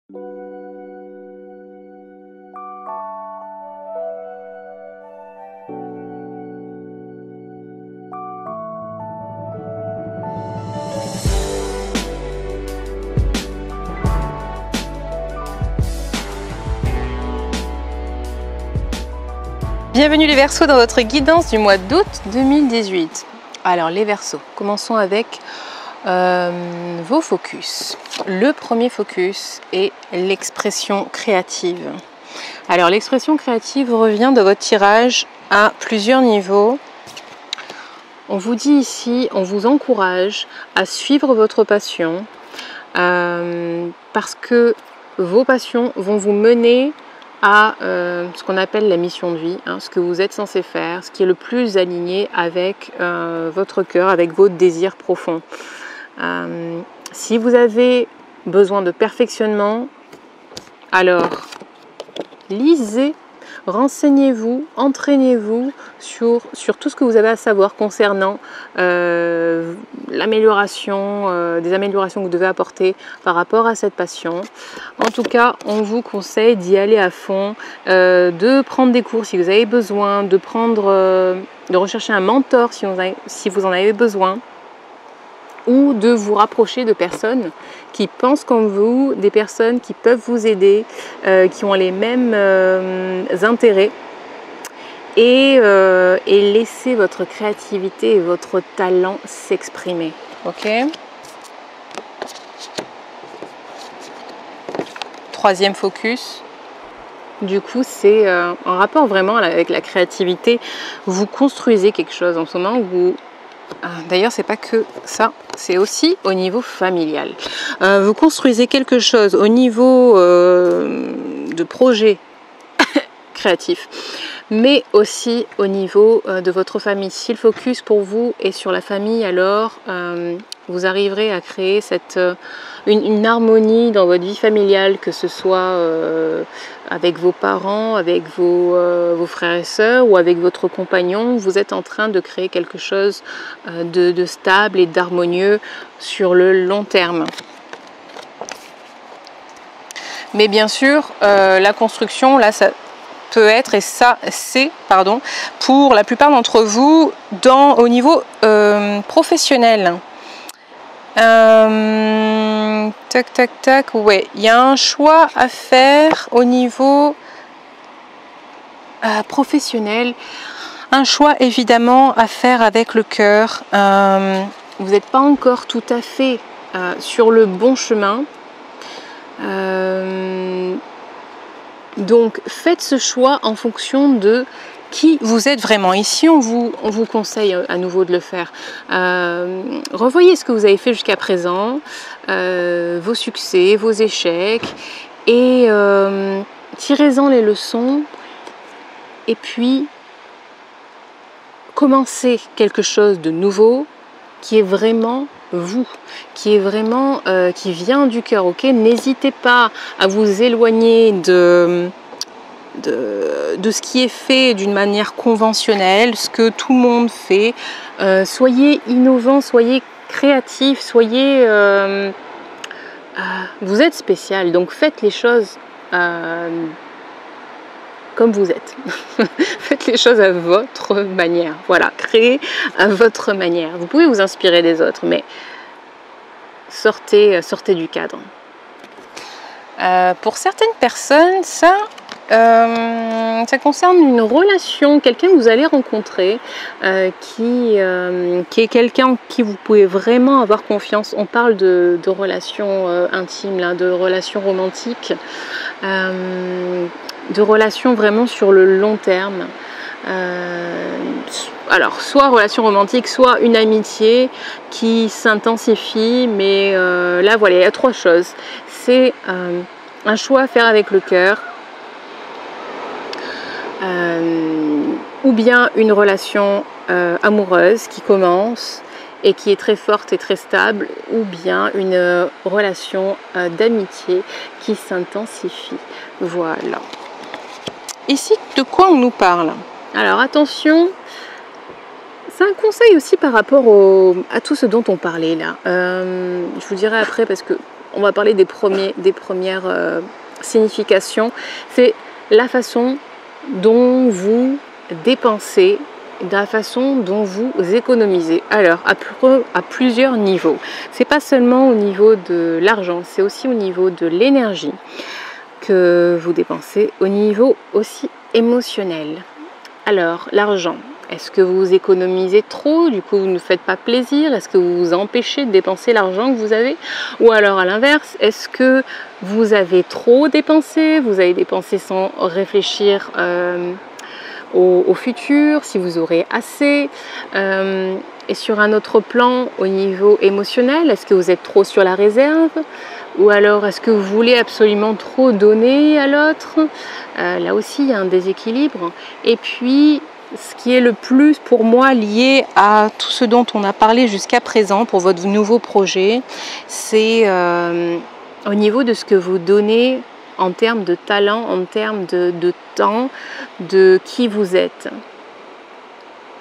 Bienvenue les Verseaux dans votre guidance du mois d'août 2018. Alors les Verseaux, commençons avec vos focus. Le premier focus est l'expression créative. Alors l'expression créative revient de votre tirage à plusieurs niveaux. On vous dit ici, on vous encourage à suivre votre passion parce que vos passions vont vous mener à ce qu'on appelle la mission de vie, ce que vous êtes censé faire, ce qui est le plus aligné avec votre cœur, avec vos désirs profonds. Si vous avez besoin de perfectionnement, alors lisez, renseignez-vous, entraînez-vous sur tout ce que vous avez à savoir concernant l'amélioration, des améliorations que vous devez apporter par rapport à cette passion. En tout cas, on vous conseille d'y aller à fond, de prendre des cours si vous avez besoin, de rechercher un mentor si vous en avez besoin, ou de vous rapprocher de personnes qui pensent comme vous, des personnes qui peuvent vous aider, qui ont les mêmes intérêts, et laissez votre créativité et votre talent s'exprimer. Ok ? Troisième focus. Du coup, c'est en rapport vraiment avec la créativité. Vous construisez quelque chose en ce moment. D'ailleurs, c'est pas que ça, c'est aussi au niveau familial. Vous construisez quelque chose au niveau de projet créatif, mais aussi au niveau de votre famille. Si le focus pour vous est sur la famille, alors vous arriverez à créer une harmonie dans votre vie familiale, que ce soit avec vos parents, avec vos frères et sœurs ou avec votre compagnon. Vous êtes en train de créer quelque chose de stable et d'harmonieux sur le long terme. Mais bien sûr, la construction, là, ça peut être, et ça c'est, pour la plupart d'entre vous, au niveau professionnel. Ouais, il y a un choix à faire au niveau professionnel, un choix évidemment à faire avec le cœur. Vous n'êtes pas encore tout à fait sur le bon chemin. Donc faites ce choix en fonction de qui vous êtes vraiment. Ici on vous conseille à nouveau de le faire. Revoyez ce que vous avez fait jusqu'à présent, vos succès, vos échecs, et tirez-en les leçons, et puis commencez quelque chose de nouveau qui est vraiment vous, qui vient du cœur. Ok, n'hésitez pas à vous éloigner de ce qui est fait d'une manière conventionnelle, ce que tout le monde fait. Soyez innovants, soyez créatifs, vous êtes spécial, donc faites les choses comme vous êtes. Faites les choses à votre manière. Voilà, créez à votre manière. Vous pouvez vous inspirer des autres, mais sortez du cadre. Pour certaines personnes, ça concerne une relation, quelqu'un que vous allez rencontrer, qui est quelqu'un en qui vous pouvez vraiment avoir confiance. On parle de relations intimes, là, de relations romantiques, de relations vraiment sur le long terme. Alors, soit relation romantique, soit une amitié qui s'intensifie, mais là, voilà, il y a trois choses. C'est un choix à faire avec le cœur, ou bien une relation amoureuse qui commence et qui est très forte et très stable, ou bien une relation d'amitié qui s'intensifie. Voilà. Ici, de quoi on nous parle? Alors attention, c'est un conseil aussi par rapport à tout ce dont on parlait là. Je vous dirai après, parce que on va parler des premières significations. C'est la façon dont vous dépensez, de la façon dont vous économisez. Alors, à plusieurs niveaux. C'est pas seulement au niveau de l'argent, c'est aussi au niveau de l'énergie que vous dépensez, au niveau aussi émotionnel. Alors, l'argent. Est-ce que vous économisez trop, du coup vous ne faites pas plaisir? Est-ce que vous vous empêchez de dépenser l'argent que vous avez? Ou alors à l'inverse, est-ce que vous avez trop dépensé? Vous avez dépensé sans réfléchir au futur, si vous aurez assez? Et sur un autre plan, au niveau émotionnel, est-ce que vous êtes trop sur la réserve? Ou alors est-ce que vous voulez absolument trop donner à l'autre? Là aussi il y a un déséquilibre. Et puis ce qui est le plus pour moi lié à tout ce dont on a parlé jusqu'à présent pour votre nouveau projet, c'est au niveau de ce que vous donnez en termes de talent, en termes de temps, de qui vous êtes.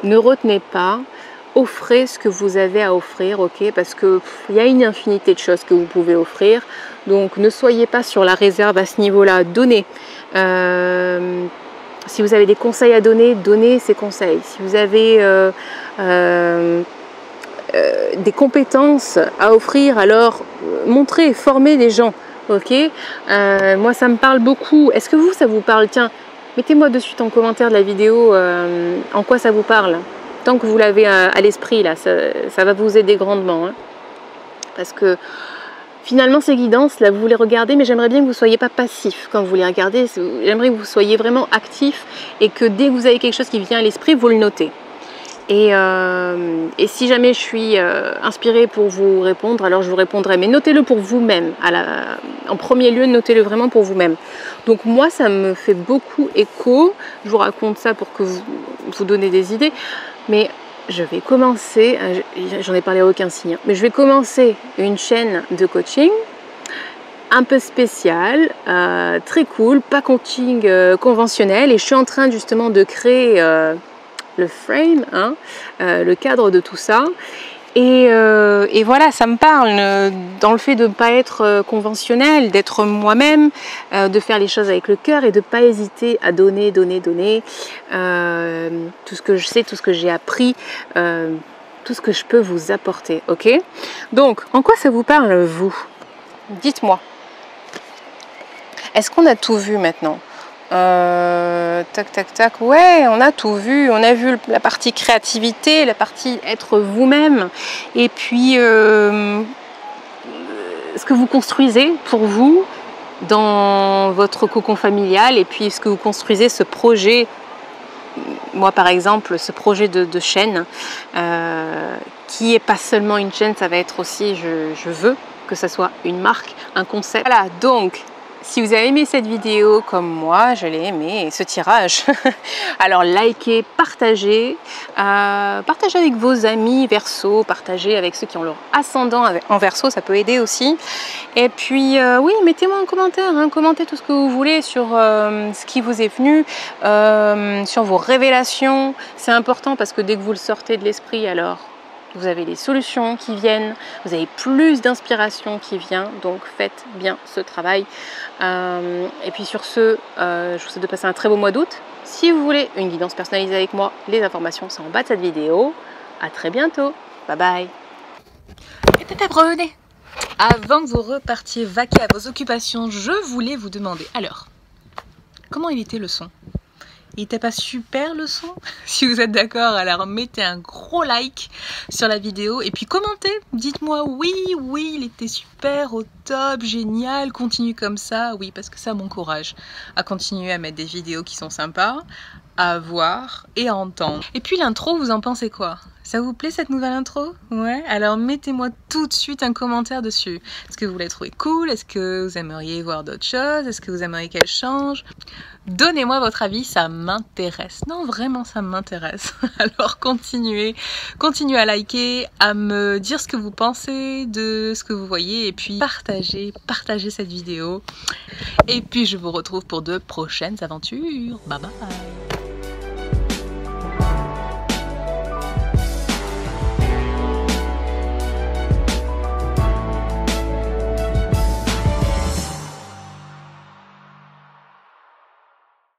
Ne retenez pas, offrez ce que vous avez à offrir, ok? Parce qu'il y a une infinité de choses que vous pouvez offrir, donc ne soyez pas sur la réserve à ce niveau-là, donnez. Si vous avez des conseils à donner, donnez ces conseils. Si vous avez des compétences à offrir, alors montrez, formez des gens. Ok, moi ça me parle beaucoup. Est-ce que vous, ça vous parle? Tiens, mettez-moi de suite en commentaire de la vidéo en quoi ça vous parle. Tant que vous l'avez à l'esprit, là, ça va vous aider grandement. Hein. Parce que finalement, ces guidances, là, vous les regardez, mais j'aimerais bien que vous ne soyez pas passif quand vous les regardez. J'aimerais que vous soyez vraiment actif et que dès que vous avez quelque chose qui vient à l'esprit, vous le notez. Et si jamais je suis inspirée pour vous répondre, alors je vous répondrai. Mais notez-le pour vous-même. En premier lieu, notez-le vraiment pour vous-même. Donc moi, ça me fait beaucoup écho. Je vous raconte ça pour que vous donnez des idées. Mais je vais commencer, j'en ai parlé à aucun signe, mais je vais commencer une chaîne de coaching un peu spéciale, très cool, pas coaching conventionnel. Et je suis en train justement de créer le frame, hein, le cadre de tout ça. Et voilà, ça me parle dans le fait de ne pas être conventionnel, d'être moi-même, de faire les choses avec le cœur et de ne pas hésiter à donner tout ce que je sais, tout ce que j'ai appris, tout ce que je peux vous apporter, ok? Donc, en quoi ça vous parle, vous? Dites-moi. Est-ce qu'on a tout vu maintenant? Tac, ouais, on a tout vu, on a vu la partie créativité, la partie être vous-même, et puis ce que vous construisez pour vous dans votre cocon familial, et puis ce que vous construisez, ce projet, moi par exemple, ce projet de chaîne, qui est pas seulement une chaîne, ça va être aussi, je veux que ça soit une marque, un concept. Voilà, donc si vous avez aimé cette vidéo comme moi, je l'ai aimé, ce tirage, alors likez, partagez, partagez avec vos amis Verseau, partagez avec ceux qui ont leur ascendant en Verseau, ça peut aider aussi. Et puis oui, mettez-moi en commentaire, hein, commentez tout ce que vous voulez sur ce qui vous est venu, sur vos révélations. C'est important parce que dès que vous le sortez de l'esprit, alors vous avez des solutions qui viennent, vous avez plus d'inspiration qui vient, donc faites bien ce travail. Et puis sur ce, je vous souhaite de passer un très beau mois d'août. Si vous voulez une guidance personnalisée avec moi, les informations sont en bas de cette vidéo. À très bientôt, bye bye. Et pépé, revenez. Avant que vous repartiez vaquer à vos occupations, je voulais vous demander, alors, comment il était le son ? Il n'était pas super le son? Si vous êtes d'accord, alors mettez un gros like sur la vidéo et puis commentez. Dites-moi oui, il était super, au top, génial, continue comme ça. Oui, parce que ça m'encourage à continuer à mettre des vidéos qui sont sympas, à voir et à entendre. Et puis l'intro, vous en pensez quoi? Ça vous plaît cette nouvelle intro? Ouais, alors mettez-moi tout de suite un commentaire dessus. Est-ce que vous la trouvez cool? Est-ce que vous aimeriez voir d'autres choses? Est-ce que vous aimeriez qu'elle change? Donnez-moi votre avis, ça m'intéresse. Non, vraiment, ça m'intéresse. Alors continuez à liker, à me dire ce que vous pensez de ce que vous voyez et puis partagez cette vidéo. Et puis je vous retrouve pour de prochaines aventures. Bye bye!